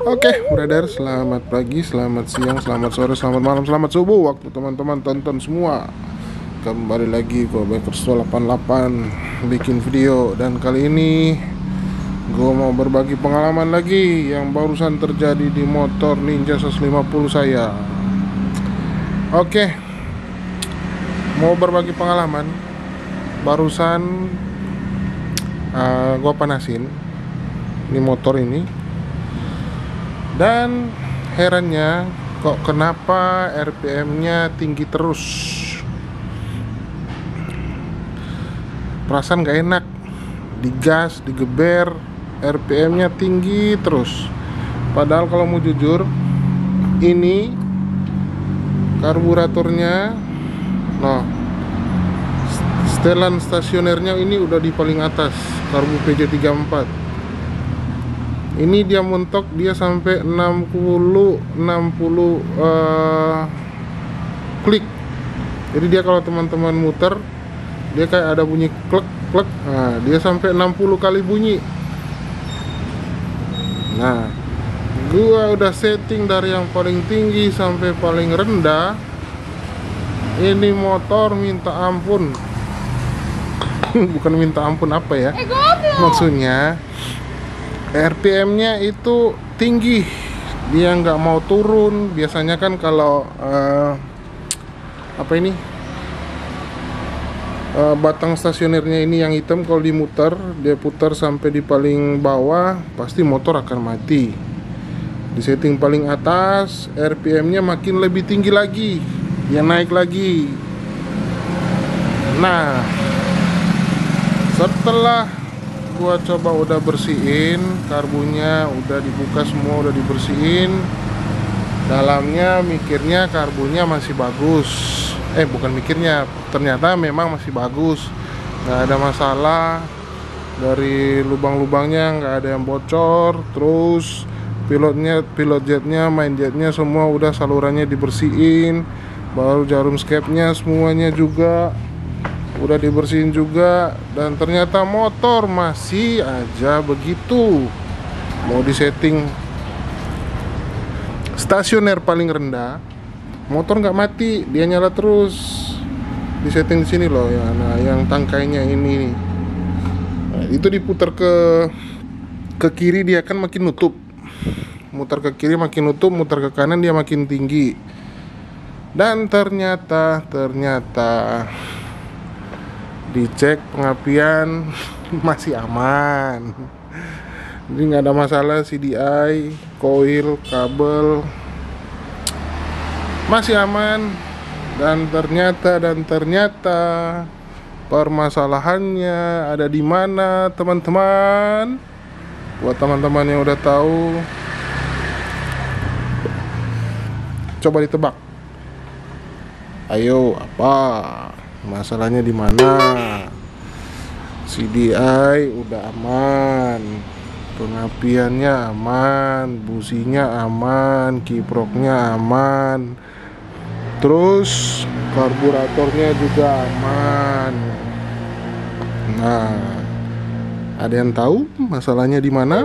Oke, brother, selamat pagi, selamat siang, selamat sore, selamat malam, selamat subuh waktu teman-teman tonton semua. Kembali lagi gue Bakers 88 bikin video, dan kali ini gue mau berbagi pengalaman lagi yang barusan terjadi di motor Ninja 150 saya. Oke, mau berbagi pengalaman. Barusan gue panasin ini motor ini, dan herannya kok kenapa RPM-nya tinggi terus. Perasaan gak enak, digas, digeber, RPM-nya tinggi terus. Padahal kalau mau jujur, ini karburatornya, nah, setelan stasionernya ini udah di paling atas, karbu PJ34. Ini dia mentok, dia sampai 60 klik. Jadi dia kalau teman-teman muter, dia kayak ada bunyi klek klek. Nah, dia sampai 60 kali bunyi. Nah, gua udah setting dari yang paling tinggi sampai paling rendah. Ini motor minta ampun. Bukan minta ampun, apa ya? Maksudnya RPM-nya itu tinggi, dia nggak mau turun. Biasanya kan kalau batang stasionernya ini yang hitam, kalau dimuter, dia putar sampai di paling bawah, pasti motor akan mati. Di setting paling atas, RPM-nya makin lebih tinggi lagi, dia naik lagi. Nah, setelah gua coba udah bersihin, karbunya udah dibuka semua, udah dibersihin, dalamnya mikirnya karbunya masih bagus. Bukan mikirnya, ternyata memang masih bagus, nggak ada masalah. Dari lubang-lubangnya nggak ada yang bocor. Terus pilot jetnya, main jetnya semua udah salurannya dibersihin. Baru jarum skepnya semuanya juga udah dibersihin juga. Dan ternyata motor masih aja begitu. Mau disetting stasioner paling rendah, motor nggak mati, dia nyala terus. Disetting di sini loh ya, nah yang tangkainya ini nih. Nah, itu diputar ke kiri, dia kan makin nutup. Mutar ke kiri makin nutup, mutar ke kanan dia makin tinggi. Dan ternyata dicek pengapian masih aman. Jadi nggak ada masalah, CDI, koil, kabel masih aman. Dan ternyata permasalahannya ada di mana, teman-teman? Buat teman-teman yang udah tahu, coba ditebak. Ayo, apa masalahnya di mana? CDI udah aman, pengapiannya aman, businya aman, kiproknya aman, terus karburatornya juga aman. Nah, ada yang tahu masalahnya di mana?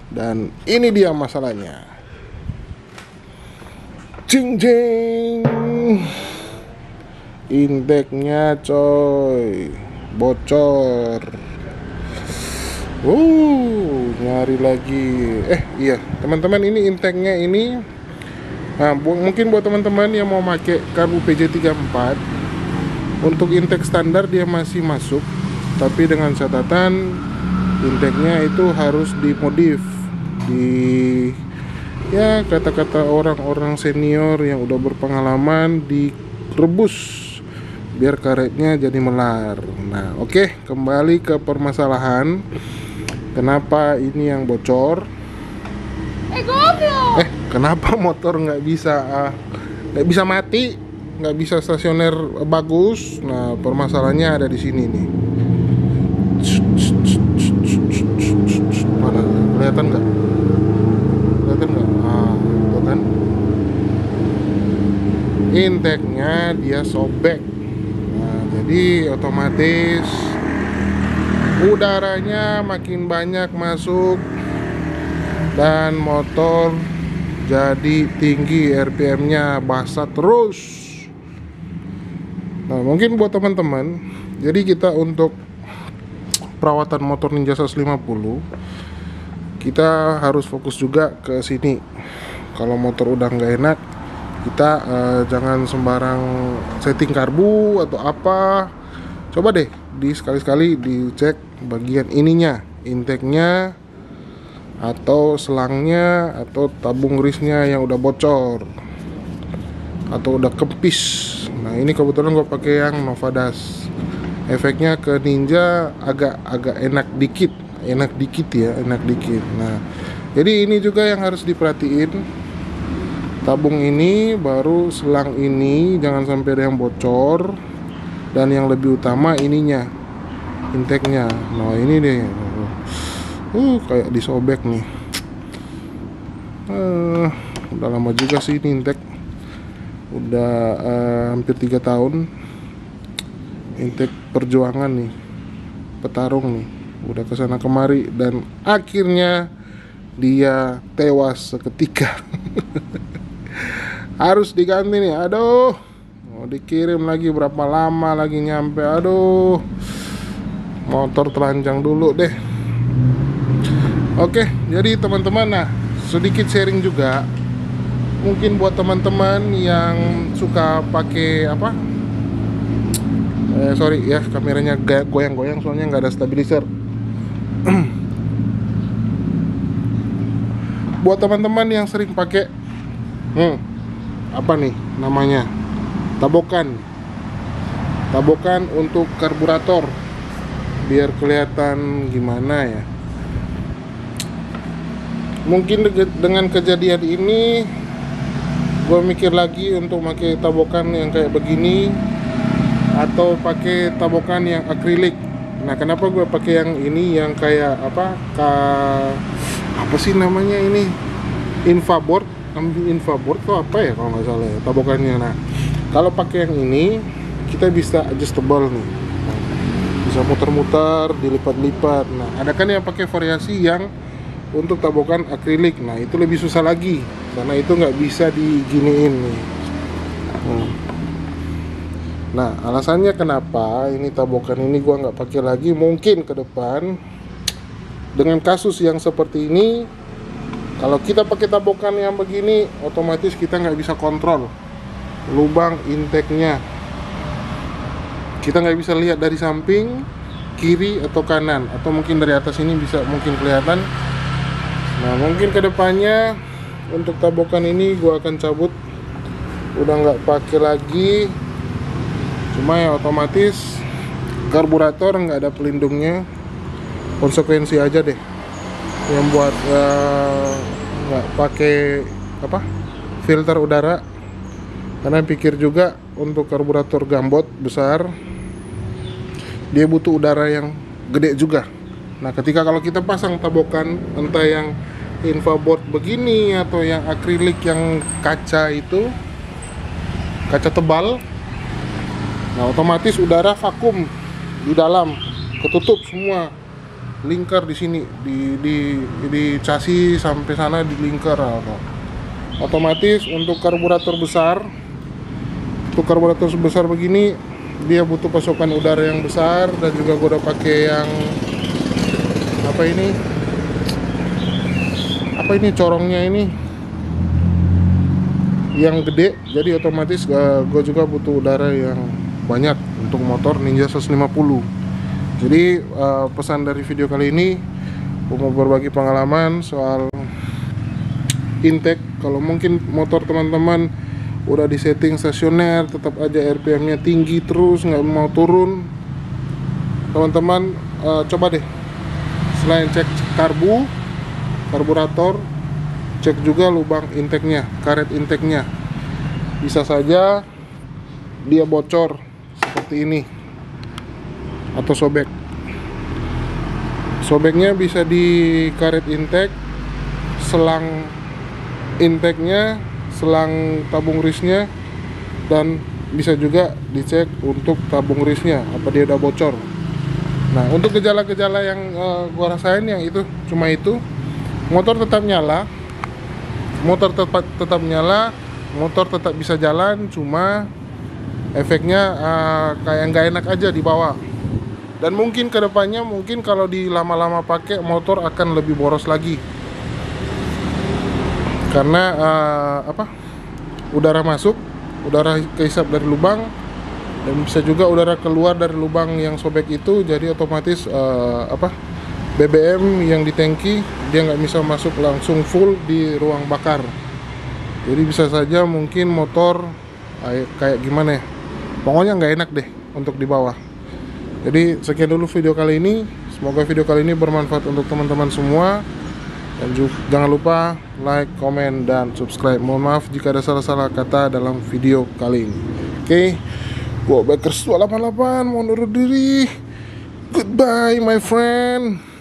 Dan ini dia masalahnya. Cing cing, intake-nya coy bocor. Nyari lagi. Iya teman-teman, ini intake-nya ini. Nah, mungkin buat teman-teman yang mau pakai karbu PJ34, untuk intake standar dia masih masuk, tapi dengan catatan intake-nya itu harus dimodif. Ya, kata-kata orang-orang senior yang udah berpengalaman, direbus biar karetnya jadi melar. Nah, oke, kembali ke permasalahan. Kenapa ini yang bocor? Kenapa motor nggak bisa mati, nggak bisa stasioner bagus? Nah, permasalahannya ada di sini nih. Mana? Kelihatan nggak? Nah, itu kan. Intake-nya dia sobek. Nah, Jadi otomatis udaranya makin banyak masuk dan motor jadi tinggi RPM-nya, basah terus. Nah, mungkin buat teman-teman, jadi kita untuk perawatan motor Ninja 150 kita harus fokus juga ke sini. Kalau motor udah nggak enak, kita jangan sembarang setting karbu atau apa. Coba deh sekali-sekali dicek bagian ininya, intake-nya atau selangnya atau tabung grease-nya yang udah bocor atau udah kempis. Nah, ini kebetulan gue pakai yang Novadas. Efeknya ke Ninja agak enak dikit ya, enak dikit. Nah, jadi ini juga yang harus diperhatiin. Tabung ini, baru selang ini jangan sampai ada yang bocor, dan yang lebih utama ininya, intake-nya. Nah, ini deh. Kayak disobek nih. Udah lama juga sih ini intake. Udah hampir 3 tahun. Intake perjuangan nih, petarung nih. Udah kesana kemari dan akhirnya dia tewas seketika. Harus diganti nih. Aduh, mau dikirim lagi berapa lama lagi nyampe. Aduh, motor telanjang dulu deh. Oke, jadi teman-teman, nah sedikit sharing juga. Mungkin buat teman-teman yang suka pakai apa? Sorry ya, kameranya goyang-goyang soalnya nggak ada stabilizer. Buat teman-teman yang sering pakai apa nih namanya, tabokan untuk karburator, biar kelihatan gimana ya. Mungkin dengan kejadian ini gue mikir lagi untuk pakai tabokan yang kayak begini atau pakai tabokan yang akrilik. Nah, kenapa gue pakai yang ini, yang kayak apa sih namanya ini, Infaboard tuh apa ya kalau nggak salah ya, tabokannya. Nah, kalau pakai yang ini kita bisa adjustable nih, bisa muter-muter, dilipat-lipat. Nah, ada kan yang pakai variasi yang untuk tabokan akrilik. Nah, itu lebih susah lagi karena itu nggak bisa diginiin nih. Nah, alasannya kenapa ini tabokan ini gua nggak pakai lagi, mungkin ke depan dengan kasus yang seperti ini, kalau kita pakai tabokan yang begini, otomatis kita nggak bisa kontrol lubang intake-nya. Kita nggak bisa lihat dari samping, kiri atau kanan, atau mungkin dari atas ini bisa mungkin kelihatan. Nah, mungkin kedepannya untuk tabokan ini gua akan cabut, udah nggak pakai lagi. Cuma ya otomatis karburator nggak ada pelindungnya. Konsekuensi aja deh yang buat nggak pakai apa, filter udara, karena pikir juga untuk karburator gambot besar dia butuh udara yang gede juga. Nah, ketika kalau kita pasang tabokan entah yang Infaboard begini atau yang akrilik yang kaca itu, kaca tebal, nah otomatis udara vakum di dalam, ketutup semua, lingkar di sini, di chassis sampai sana di lingkar. Otomatis untuk karburator besar begini dia butuh pasokan udara yang besar. Dan juga gue udah pakai yang apa ini corongnya ini yang gede, jadi otomatis gue juga butuh udara yang banyak untuk motor Ninja 150. Jadi pesan dari video kali ini, gue mau berbagi pengalaman soal intake. Kalau mungkin motor teman-teman udah disetting stasioner, tetap aja RPM-nya tinggi terus, nggak mau turun, teman-teman coba deh, selain cek karburator, cek juga lubang intake-nya, karet intake-nya. Bisa saja dia bocor seperti ini atau sobek. Sobeknya bisa di karet intake, selang intake-nya, selang tabung grease-nya, dan bisa juga dicek untuk tabung grease-nya, apa dia udah bocor. Nah, untuk gejala-gejala yang gua rasain yang itu cuma itu, motor tetap nyala, motor tetap bisa jalan, cuma efeknya kayak nggak enak aja di bawah. Dan mungkin kedepannya, mungkin kalau di lama-lama pakai, motor akan lebih boros lagi, karena udara masuk, udara kehisap dari lubang, dan bisa juga udara keluar dari lubang yang sobek itu. Jadi otomatis BBM yang di tangki dia nggak bisa masuk langsung full di ruang bakar. Jadi bisa saja mungkin motor kayak gimana ya, pokoknya nggak enak deh untuk di bawah. Jadi sekian dulu video kali ini, semoga video kali ini bermanfaat untuk teman-teman semua. Dan juga jangan lupa like, komen, dan subscribe. Mohon maaf jika ada salah-salah kata dalam video kali ini. Oke, gua Bakers 288 mau undur diri. Goodbye my friend.